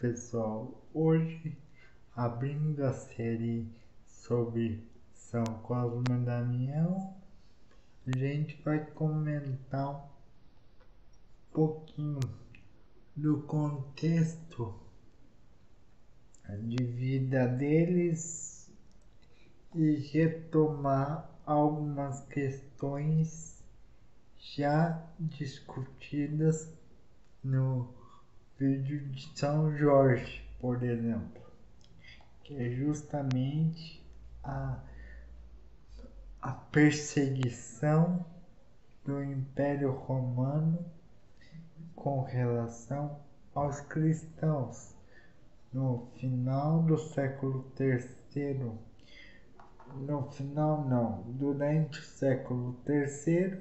pessoal, hoje abrindo a série sobre São Cosme e Damião, a gente vai comentar um pouquinho do contexto de vida deles e retomar algumas questões já discutidas no vídeo de São Jorge, por exemplo, que é justamente a perseguição do Império Romano com relação aos cristãos no final do século III, no final não, durante o século III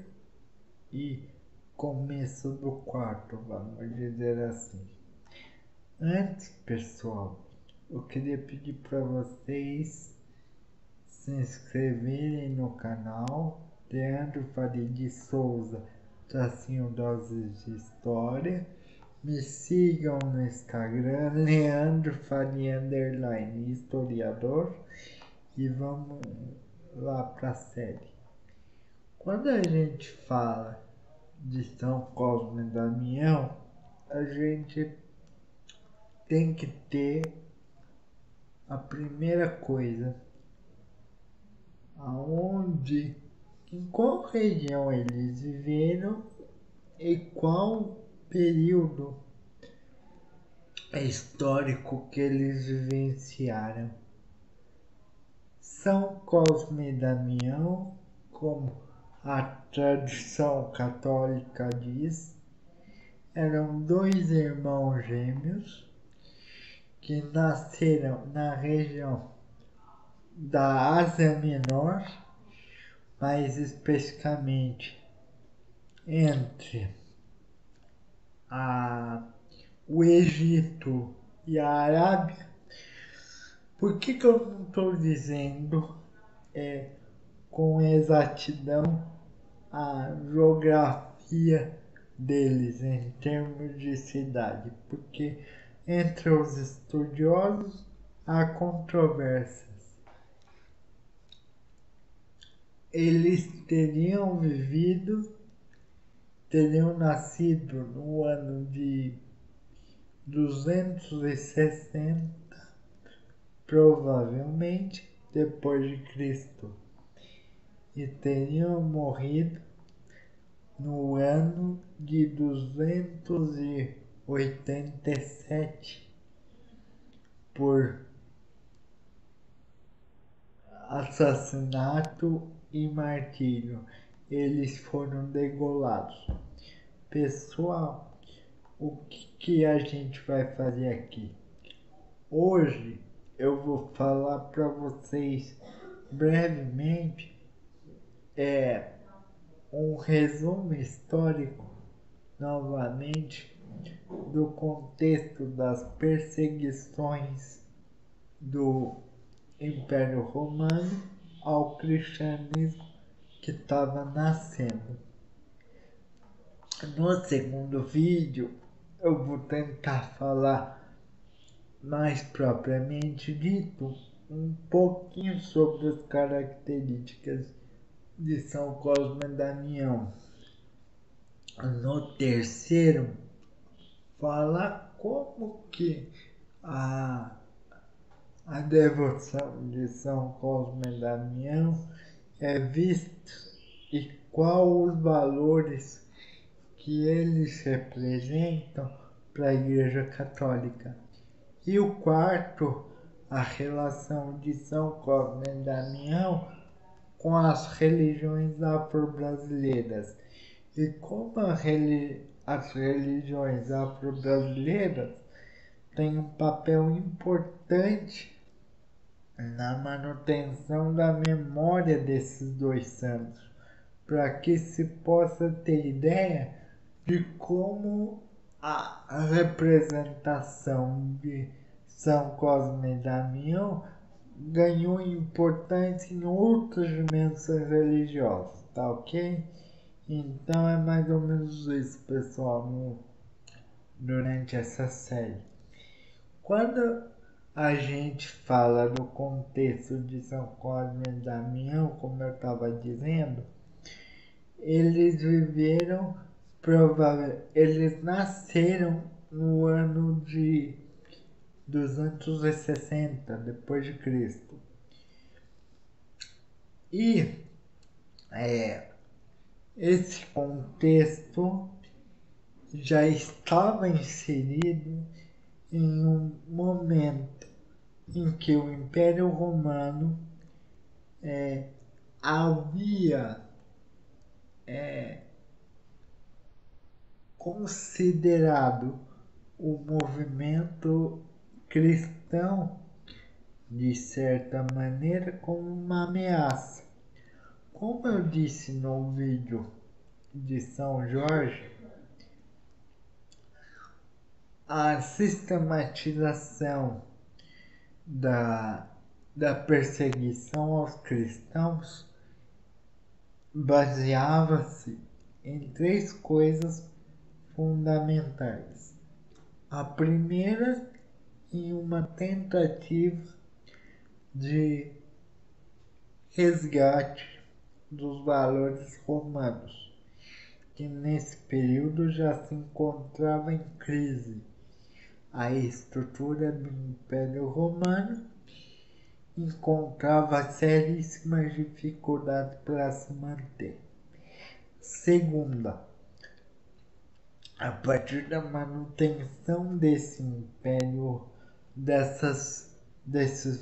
e começo do quarto, vamos dizer assim. Antes, pessoal, eu queria pedir para vocês se inscreverem no canal Leandro Faria de Souza, tracinho Doses de História. Me sigam no Instagram, Leandro Faria _ historiador, e vamos lá para a série. Quando a gente fala de São Cosme e Damião, a gente tem que ter a primeira coisa, aonde, em qual região eles viveram e qual período histórico que eles vivenciaram. São Cosme e Damião, como a tradição católica diz, eram dois irmãos gêmeos que nasceram na região da Ásia Menor, mais especificamente entre o Egito e a Arábia. Por que eu não estou dizendo com exatidão a geografia deles em termos de cidade? Porque entre os estudiosos há controvérsias. Eles teriam nascido no ano de 260, provavelmente depois de Cristo, e teriam morrido no ano de 287 por assassinato e martírio. Eles foram degolados. Pessoal, o que a gente vai fazer aqui? Hoje eu vou falar para vocês brevemente um resumo histórico, novamente, do contexto das perseguições do Império Romano ao cristianismo que estava nascendo. No segundo vídeo eu vou tentar falar mais propriamente dito um pouquinho sobre as características de São Cosme e Damião. No terceiro, falar como que a devoção de São Cosme e Damião é vista e quais os valores que eles representam para a Igreja Católica. E o quarto, a relação de São Cosme e Damião com as religiões afro-brasileiras. E como as religiões afro-brasileiras têm um papel importante na manutenção da memória desses dois santos, para que se possa ter ideia de como a representação de São Cosme e Damião ganhou importância em outras dimensões religiosas, tá ok? Então é mais ou menos isso, pessoal, durante essa série. Quando a gente fala no contexto de São Cosme e Damião, como eu estava dizendo, eles viveram, eles nasceram no ano de 260 depois de Cristo. E esse contexto já estava inserido em um momento em que o Império Romano havia considerado o movimento cristão, de certa maneira, como uma ameaça. Como eu disse no vídeo de São Jorge, a sistematização da perseguição aos cristãos baseava-se em três coisas fundamentais. A primeira, em uma tentativa de resgate dos valores romanos, que nesse período já se encontrava em crise. A estrutura do Império Romano encontrava seríssimas dificuldades para se manter. Segunda, a partir da manutenção desse império, desses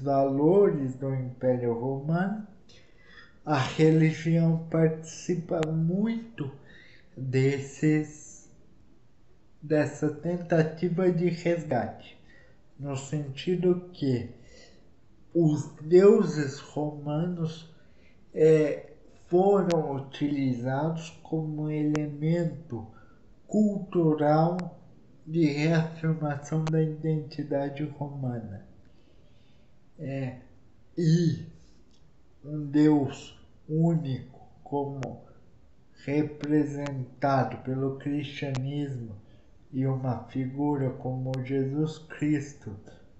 valores do Império Romano, a religião participa muito dessa tentativa de resgate, no sentido que os deuses romanos foram utilizados como elemento cultural de reafirmação da identidade romana. E um Deus único, como representado pelo cristianismo, e uma figura como Jesus Cristo,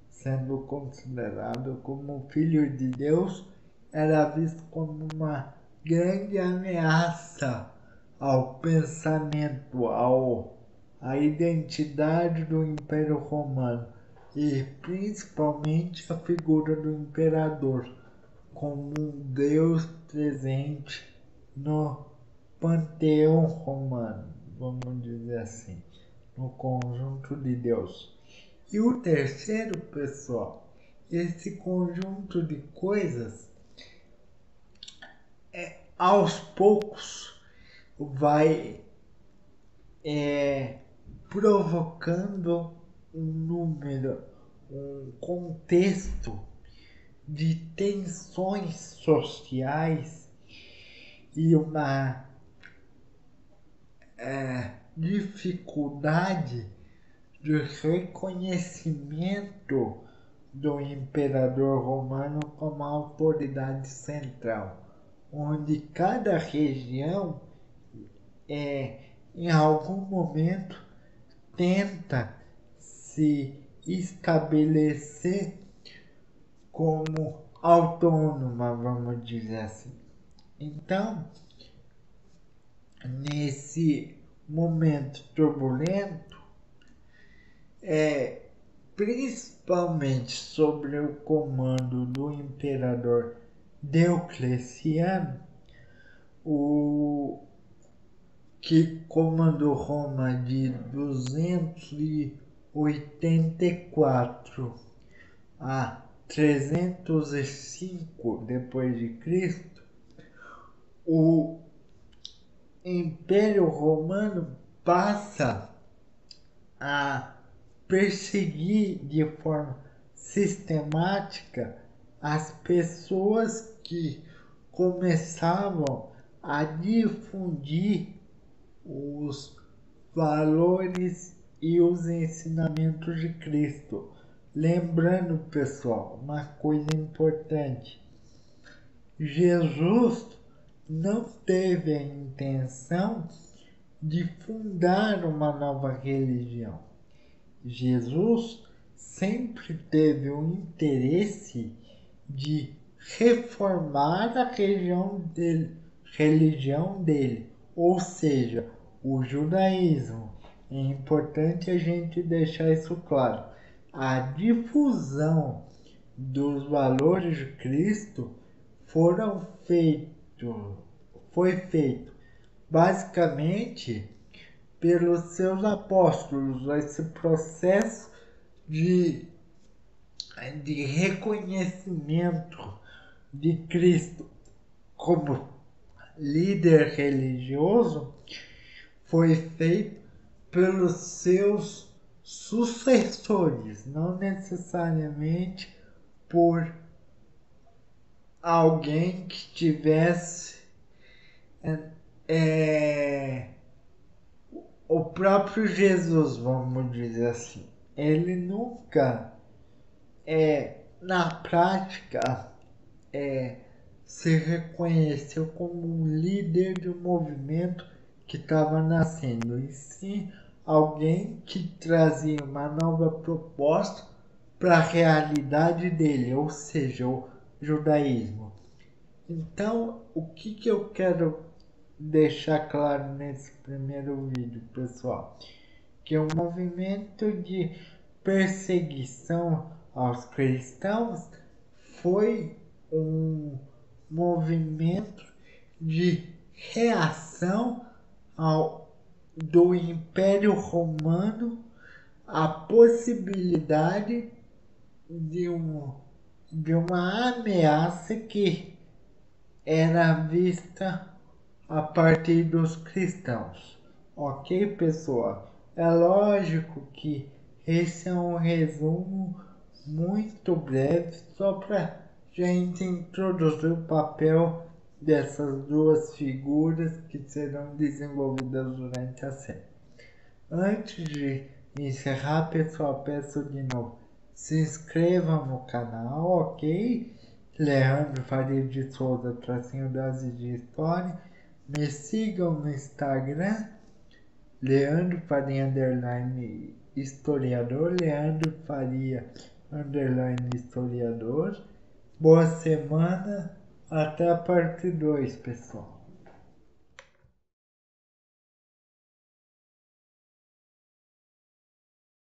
sendo considerado como Filho de Deus, era visto como uma grande ameaça ao pensamento, à identidade do Império Romano e principalmente a figura do imperador como um Deus presente no panteão romano, vamos dizer assim, no conjunto de Deus. E o terceiro, pessoal, esse conjunto de coisas aos poucos vai provocando um contexto de tensões sociais e uma dificuldade de reconhecimento do imperador romano como autoridade central, onde cada região em algum momento tenta se estabelecer como autônoma, vamos dizer assim. Então, nesse momento turbulento, principalmente sobre o comando do imperador Diocleciano, o que comandou Roma de 284 a 305 depois de Cristo, o Império Romano passa a perseguir de forma sistemática as pessoas que começavam a difundir os valores e os ensinamentos de Cristo. Lembrando, pessoal, uma coisa importante: Jesus não teve a intenção de fundar uma nova religião. Jesus sempre teve o interesse de reformar a religião dele, ou seja, o judaísmo. É importante a gente deixar isso claro. A difusão dos valores de Cristo foi feito basicamente pelos seus apóstolos. Esse processo de reconhecimento de Cristo como líder religioso foi feito pelos seus sucessores, não necessariamente por alguém que tivesse o próprio Jesus, vamos dizer assim. Ele nunca na prática se reconheceu como um líder de um movimento que estava nascendo, e sim alguém que trazia uma nova proposta para a realidade dele, ou seja, o judaísmo. Então, o que eu quero deixar claro nesse primeiro vídeo, pessoal? Que o movimento de perseguição aos cristãos foi um movimento de reação do Império Romano à possibilidade de uma ameaça que era vista a partir dos cristãos. Ok, pessoal? É lógico que esse é um resumo muito breve, só para gente introduzir o papel dessas duas figuras que serão desenvolvidas durante a série. Antes de encerrar, pessoal, peço de novo, se inscrevam no canal, ok? Leandro Faria de Souza, tracinho dose de história. Me sigam no Instagram, Leandro Faria _ historiador, Leandro Faria _ historiador. Boa semana, até a parte 2, pessoal.